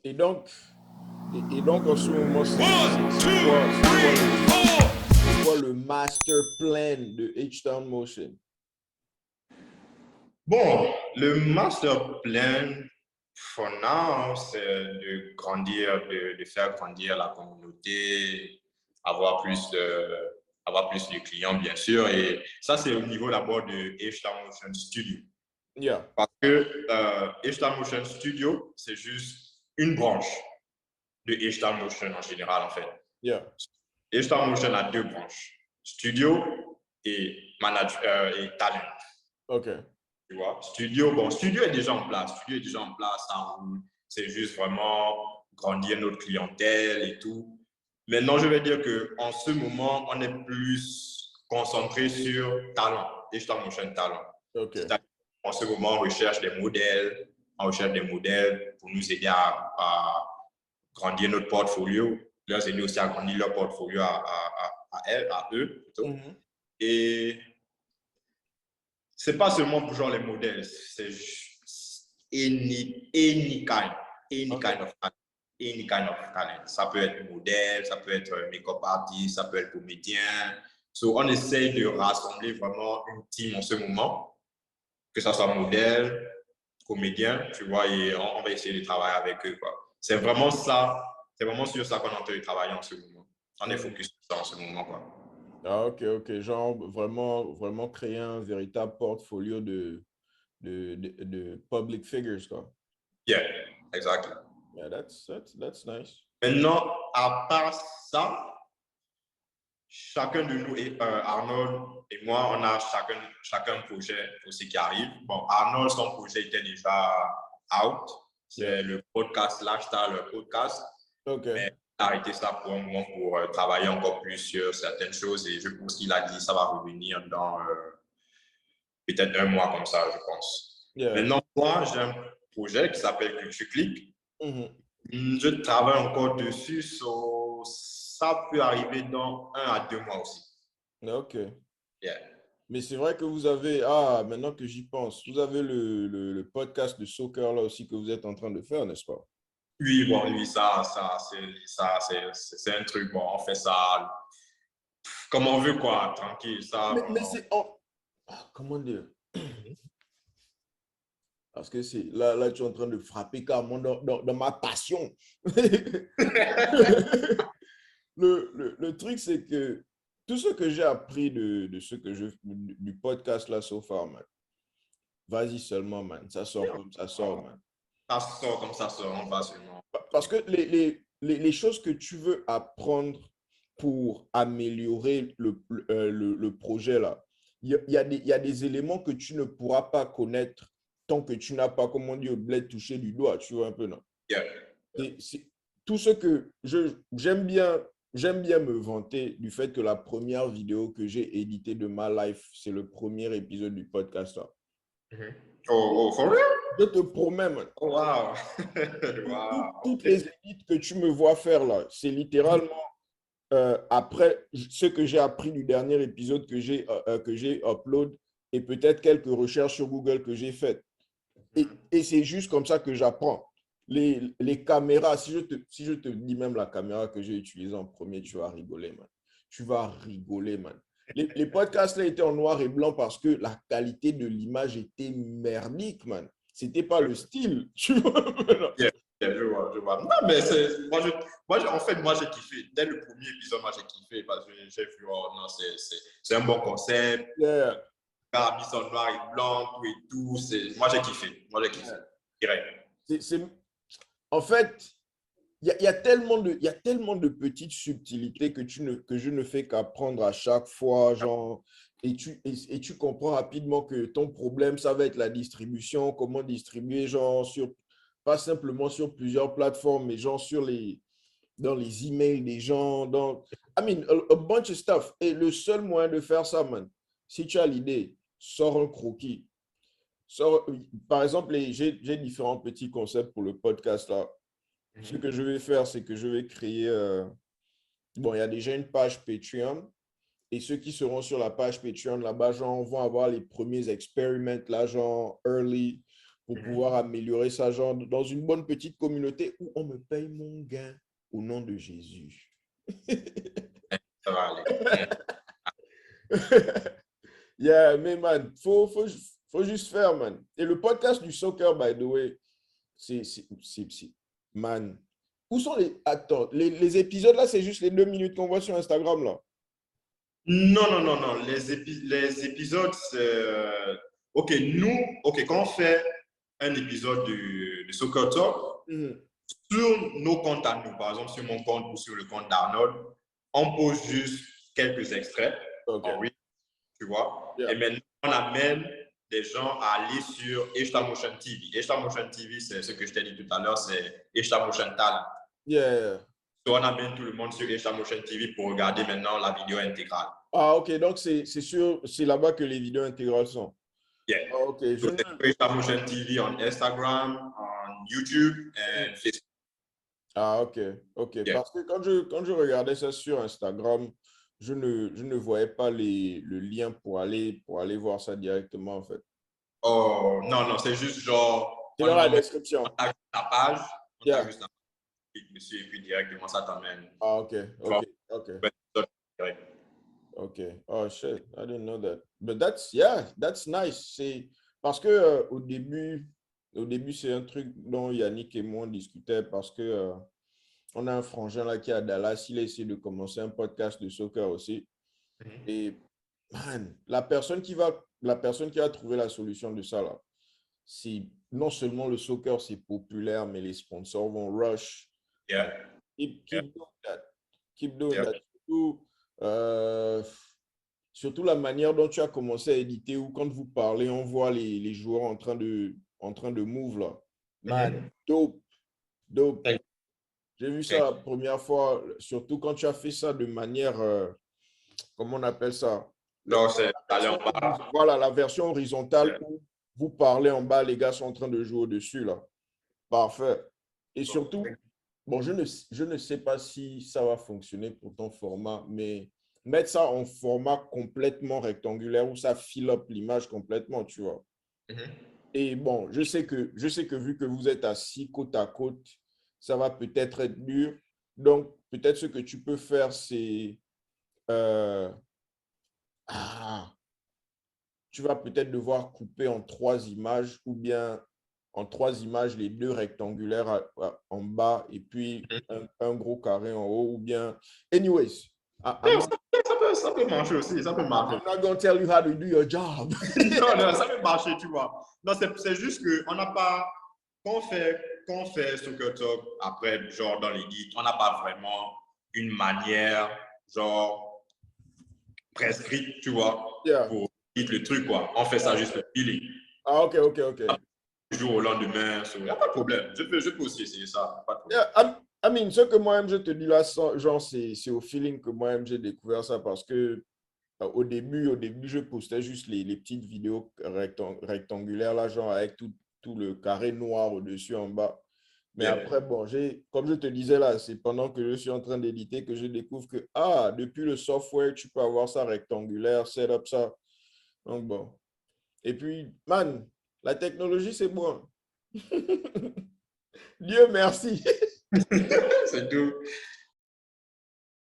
Et donc, et donc en ce moment, One, two, three, four. c'est quoi le master plan de H-Town Motion? Bon, le master plan, for now, c'est de grandir, de faire grandir la communauté, avoir plus de clients, bien sûr. Et ça, c'est au niveau d'abord de H-Town Motion Studio. Yeah, Parce que H-Town Motion Studio, c'est juste une branche de H-Town Motion en général, en fait. yeah. H-Town Motion a deux branches, studio et talent. OK. Tu vois, studio est déjà en place. Studio est déjà en place, ça roule. C'est juste vraiment grandir notre clientèle et tout. Maintenant, je vais dire qu'en ce moment, on est plus concentré sur talent, H-Town Motion talent. OK. C'est-à-dire en ce moment, on recherche des modèles pour nous aider à grandir notre portfolio, leur aider aussi à grandir leur portfolio à eux plutôt. Mhm. Et c'est pas seulement pour genre les modèles, c'est any kind of talent. Ça peut être modèle, ça peut être make-up artist, ça peut être comédien. So, on essaie de rassembler vraiment une team en ce moment, que ça soit modèle, comédien, tu vois, et on va essayer de travailler avec eux, quoi. C'est vraiment ça, c'est vraiment sur ça qu'on est en train de travailler en ce moment. On est focus sur ça en ce moment, quoi. Ah, OK. Genre, vraiment créer un véritable portfolio de public figures, quoi. Yeah, exactly. Yeah, that's nice. Maintenant, à part ça, chacun de nous, Arnold et moi, on a chacun un projet aussi qui arrive. Bon, Arnold, son projet était déjà out. C'est Yeah. le podcast Lifestyle, le podcast. OK. Mais il a arrêté ça pour un moment pour travailler encore plus sur certaines choses. Et je pense qu'il a dit que ça va revenir dans peut-être un mois comme ça, je pense. Yeah. Maintenant, moi, j'ai un projet qui s'appelle Culture Click. Mhm. Je travaille encore dessus, ça peut arriver dans 1 à 2 mois aussi. OK. Yeah. Mais c'est vrai que vous avez, maintenant que j'y pense, vous avez le podcast de soccer là aussi que vous êtes en train de faire, n'est-ce pas? Oui, bon, lui, c'est un truc, bon, on fait ça comme on veut, quoi, tranquille, ça. Mais c'est... comment dire? Parce que c'est là, tu es en train de frapper carrément dans ma passion. Le truc, c'est que tout ce que j'ai appris de ce que du podcast là, so far, man, vas-y seulement, man. Ça sort comme ça sort, man. Ça sort comme ça sort, on va seulement. Parce que les choses que tu veux apprendre pour améliorer le projet là, il y a des éléments que tu ne pourras pas connaître tant que tu n'as pas, comme on dit au bled, touché du doigt, tu vois un peu, non? Yeah. Tout ce que j'aime bien me vanter du fait que la première vidéo que j'ai éditée de ma life, c'est le premier épisode du podcast là. Mm-hmm. Oh, for real? Je te promets, man. Oh, wow. Wow. Toutes les édits que tu me vois faire là, c'est littéralement après ce que j'ai appris du dernier épisode que j'ai upload et peut-être quelques recherches sur Google que j'ai faites. Et c'est juste comme ça que j'apprends. Les caméras, si je te dis même la caméra que j'ai utilisée en premier, tu vas rigoler, man. Tu vas rigoler, man. Les podcasts là étaient en noir et blanc parce que la qualité de l'image était merdique, man. C'était pas le style, tu vois. Yeah, je vois. Non, mais en fait, moi, j'ai kiffé. Dès le premier épisode, moi, j'ai kiffé parce que j'ai vu, oh non, c'est un bon concept. Yeah. La mise en noir et blanc, tout et tout. Moi, j'ai kiffé. Direct. En fait, il y a tellement de petites subtilités que je ne fais qu'apprendre à chaque fois, genre, et tu comprends rapidement que ton problème, ça va être la distribution, comment distribuer, genre, pas simplement sur plusieurs plateformes, mais genre dans les emails des gens, I mean, a bunch of stuff. Et le seul moyen de faire ça, man, si tu as l'idée, sors un croquis. Par exemple, j'ai différents petits concepts pour le podcast là. Ce que je vais faire, c'est que je vais créer. Bon, il y a déjà une page Patreon. Et ceux qui seront sur la page Patreon là-bas, genre, vont avoir les premiers experiments là, genre early, pour pouvoir améliorer ça, genre dans une bonne petite communauté où on me paye mon gain au nom de Jésus. Ça va aller. Yeah, mais man, faut juste faire, man. Et le podcast du soccer, by the way, c'est man. Où sont les... Attends, les épisodes là, c'est juste les 2 minutes qu'on voit sur Instagram là. Non, non, non, non. Les épisodes, c'est... OK, quand on fait un épisode de Soccer Talk, sur nos comptes à nous, par exemple sur mon compte ou sur le compte d'Arnold, on pose juste quelques extraits. Okay. En read, tu vois. Yeah. Et maintenant, on amène des gens à aller sur Eshta Motion TV. Eshta Motion TV, c'est ce que je t'ai dit tout à l'heure, c'est Eshta Motion Talent. Yeah. Donc, on amène tout le monde sur Eshta Motion TV pour regarder maintenant la vidéo intégrale. Ah, ok. Donc, c'est là-bas que les vidéos intégrales sont. Yeah. Ah, ok. So Eshta Motion TV on Instagram, on YouTube et Facebook. Ah, ok. Ok. Yeah. Parce que quand je regardais ça sur Instagram, je ne voyais pas le lien pour aller voir ça directement, en fait. Oh, non, non, c'est juste genre... C'est dans la description. On t'a la page, on Yeah. t'a juste la page dessus et puis directement ça t'amène. Ah, ok. Ok. Ok. Direct. Okay. Oh shit, I didn't know that. But that's nice. C'est parce que au début c'est un truc dont Yannick et moi on discutait parce que on a un frangin là qui est à Dallas, il a essayé de commencer un podcast de soccer aussi. Et man, la personne qui va trouver la solution de ça là, c'est non seulement le soccer c'est populaire, mais les sponsors vont rush. Yeah. Keep doing that. Keep doing Yeah. that. Surtout la manière dont tu as commencé à éditer ou quand vous parlez, on voit les joueurs en train de move là. Man, dope. Thank J'ai vu ça la première fois, surtout quand tu as fait ça de manière, comment on appelle ça? Non, c'est aller en bas. Voilà, la version horizontale où vous parlez en bas, les gars sont en train de jouer au-dessus là. Parfait. Et surtout, bon, je ne sais pas si ça va fonctionner pour ton format, mais mettre ça en format complètement rectangulaire où ça fill up l'image complètement, tu vois. Et bon, je sais que vu que vous êtes assis côte à côte, ça va peut-être être dur. Donc, peut-être ce que tu peux faire, c'est... tu vas peut-être devoir couper en 3 images ou bien en 3 images, les 2 rectangulaires en bas et puis un gros carré en haut ou bien... Anyways. Ça peut marcher aussi, ça peut marcher. I'm not going to tell you how to do your job. non, ça peut marcher, tu vois. Non, c'est juste qu'on n'a pas... Quand on fait Soccer Talk, après, genre dans l'édit, on n'a pas vraiment une manière, genre, prescrite, tu vois, pour éditer le truc, quoi. On fait ça juste le feeling. Ah, ok. Du jour au lendemain, il n'y a pas de problème. Je peux aussi essayer ça, pas de problème. I mean, ce que moi-même, je te dis là, genre, c'est au feeling que moi-même, j'ai découvert ça parce que au début, je postais juste les petites vidéos rectangulaires, là, genre avec tout le carré noir au-dessus, en bas. Mais après, bon, comme je te disais là, c'est pendant que je suis en train d'éditer que je découvre que, depuis le software, tu peux avoir ça rectangulaire, setup ça. Donc, bon. Et puis, man, la technologie, c'est bon. Dieu merci. C'est tout.